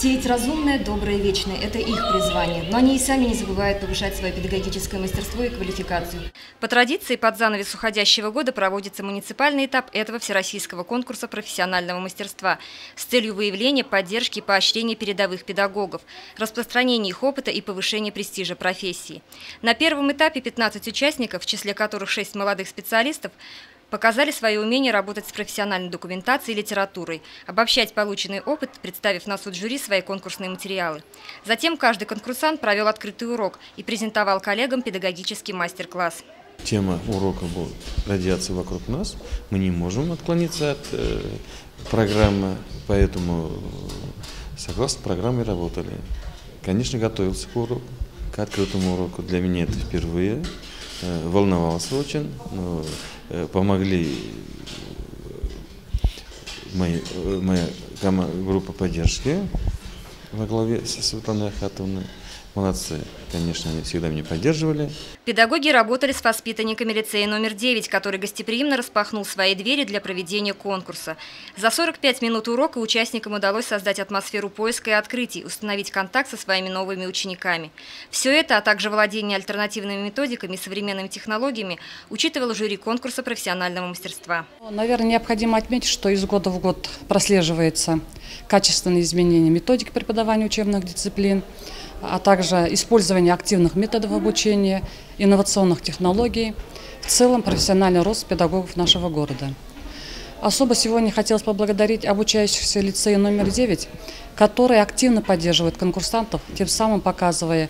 Сеять разумное, доброе, вечное – это их призвание. Но они и сами не забывают повышать свое педагогическое мастерство и квалификацию. По традиции, под занавес уходящего года проводится муниципальный этап этого всероссийского конкурса профессионального мастерства с целью выявления, поддержки и поощрения передовых педагогов, распространения их опыта и повышения престижа профессии. На первом этапе 15 участников, в числе которых 6 молодых специалистов, показали свое умение работать с профессиональной документацией и литературой, обобщать полученный опыт, представив на суд жюри свои конкурсные материалы. Затем каждый конкурсант провел открытый урок и презентовал коллегам педагогический мастер-класс. Тема урока будет радиация вокруг нас. Мы не можем отклониться от программы, поэтому согласно программе работали. Конечно, готовился к уроку, к открытому уроку. Для меня это впервые. Волновался очень, но помогли моя группа поддержки во главе со Светланой Ахатовной. Молодцы, конечно, они всегда меня поддерживали. Педагоги работали с воспитанниками лицея номер 9, который гостеприимно распахнул свои двери для проведения конкурса. За 45 минут урока участникам удалось создать атмосферу поиска и открытий, установить контакт со своими новыми учениками. Все это, а также владение альтернативными методиками и современными технологиями, учитывало жюри конкурса профессионального мастерства. Наверное, необходимо отметить, что из года в год прослеживается качественные изменения методики преподавания учебных дисциплин, а также использование активных методов обучения, инновационных технологий, в целом профессиональный рост педагогов нашего города. Особо сегодня хотелось поблагодарить обучающихся лицея номер 9, которые активно поддерживают конкурсантов, тем самым показывая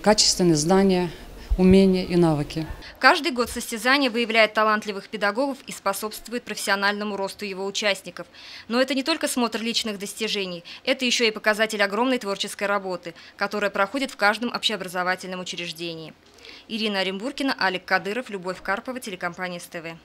качественные знания, умения и навыки. Каждый год состязание выявляет талантливых педагогов и способствует профессиональному росту его участников. Но это не только смотр личных достижений, это еще и показатель огромной творческой работы, которая проходит в каждом общеобразовательном учреждении. Ирина Оренбургина, Алик Кадыров, Любовь Карпова, телекомпания СТВ.